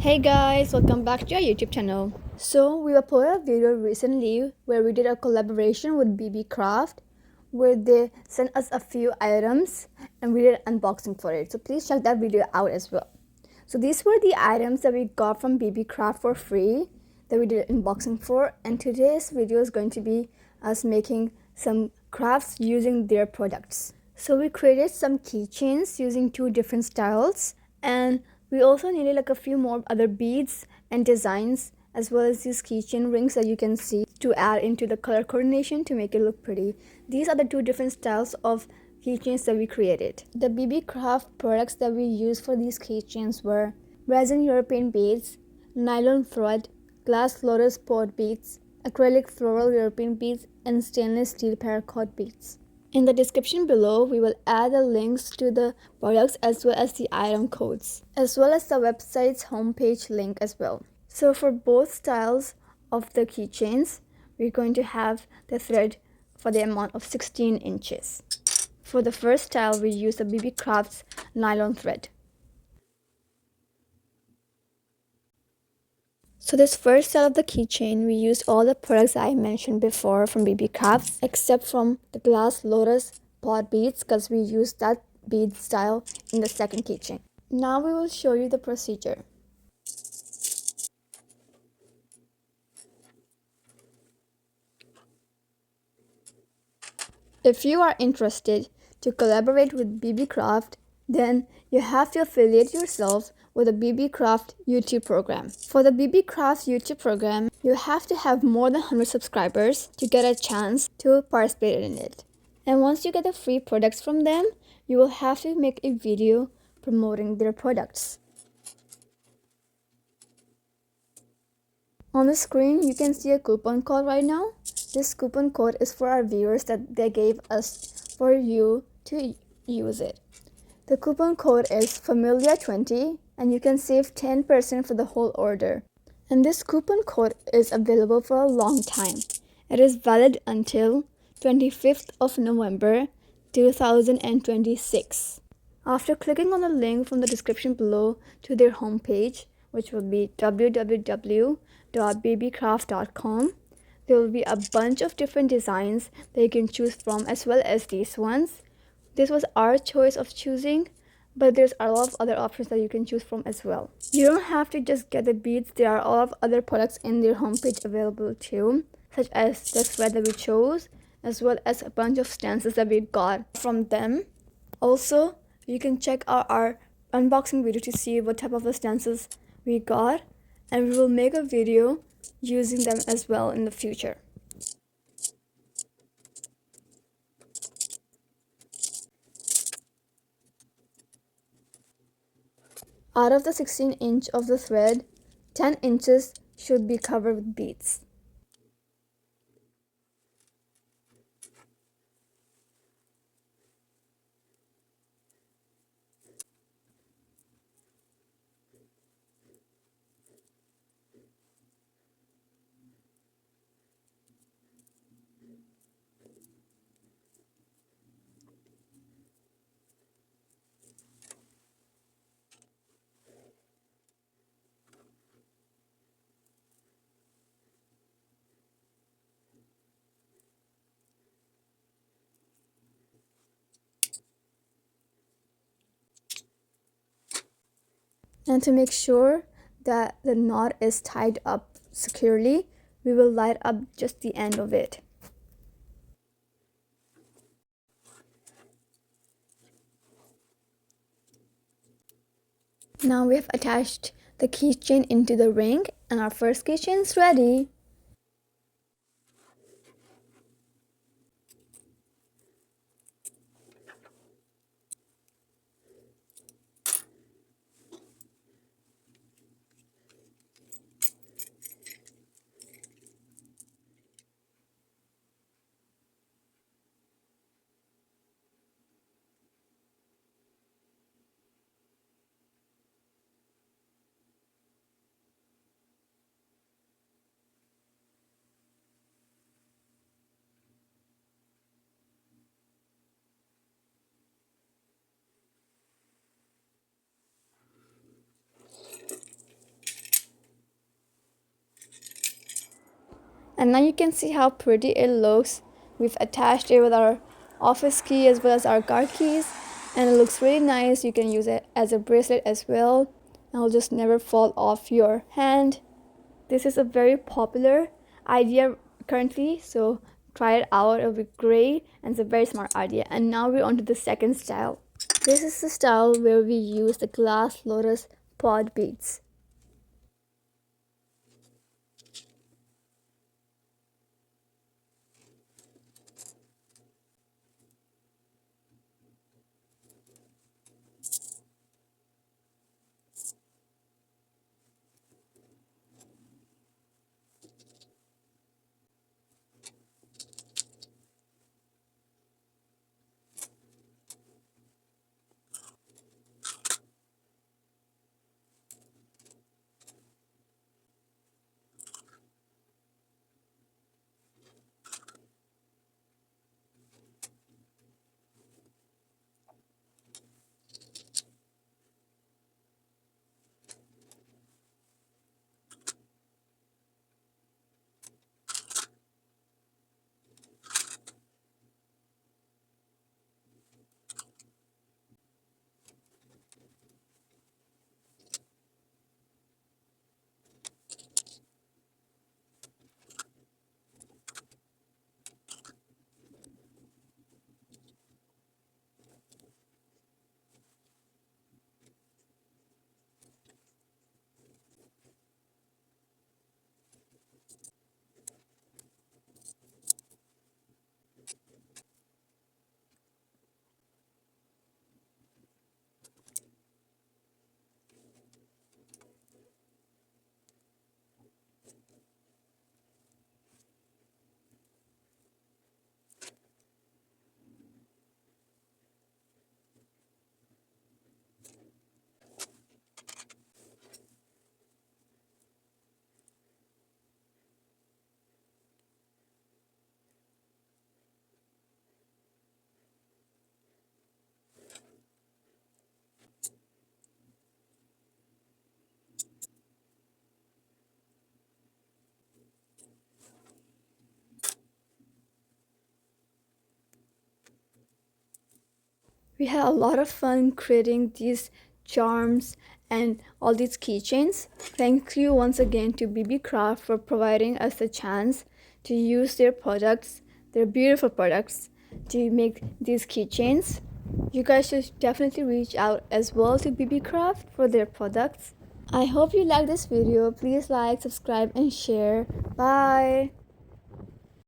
Hey guys, welcome back to our YouTube channel. So we uploaded a video recently where we did a collaboration with Beebeecraft where they sent us a few items and we did an unboxing for it. So please check that video out as well. So these were the items that we got from Beebeecraft for free that we did an unboxing for, and today's video is going to be us making some crafts using their products. So we created some keychains using two different styles, and we also needed like a few more other beads and designs as well as these keychain rings that you can see to add into the color coordination to make it look pretty. These are the two different styles of keychains that we created. The Beebeecraft products that we used for these keychains were Resin European beads, Nylon Thread, glass Lotus pot beads, acrylic floral European beads, and stainless steel Paracord beads. In the description below, we will add the links to the products as well as the item codes, as well as the website's homepage link as well. So for both styles of the keychains, we're going to have the thread for the amount of 16 inches. For the first style, we use the Beebeecraft's nylon thread. So this first style of the keychain, we used all the products I mentioned before from Beebeecraft, except from the glass Lotus pot beads, because we used that bead style in the second keychain. Now we will show you the procedure. If you are interested to collaborate with Beebeecraft, then you have to affiliate yourself with the Beebeecraft YouTube program. For the Beebeecraft YouTube program, you have to have more than 100 subscribers to get a chance to participate in it. And once you get the free products from them, you will have to make a video promoting their products. On the screen, you can see a coupon code right now. This coupon code is for our viewers that they gave us for you to use it. The coupon code is Familia20 and you can save 10% for the whole order. And this coupon code is available for a long time. It is valid until 25th of November 2026. After clicking on the link from the description below to their homepage, which will be www.beebeecraft.com, there will be a bunch of different designs that you can choose from, as well as these ones. This was our choice of choosing, but there's a lot of other options that you can choose from as well. You don't have to just get the beads. There are a lot of other products in their homepage available too, such as the thread that we chose, as well as a bunch of stances that we got from them. Also, you can check out our unboxing video to see what type of the stances we got, and we will make a video using them as well in the future. Out of the 16 inch of the thread, 10 inches should be covered with beads. And to make sure that the knot is tied up securely, we will light up just the end of it. Now we have attached the keychain into the ring and our first keychain is ready. And now you can see how pretty it looks. We've attached it with our office key as well as our car keys, and it looks really nice. You can use it as a bracelet as well, and it'll just never fall off your hand. This is a very popular idea currently, so try it out. It'll be great, and it's a very smart idea. And now we're on to the second style. This is the style where we use the glass lotus pod beads. We had a lot of fun creating these charms and all these keychains. Thank you once again to Beebeecraft for providing us the chance to use their products, their beautiful products, to make these keychains. You guys should definitely reach out as well to Beebeecraft for their products. I hope you like this video. Please like, subscribe, and share. Bye.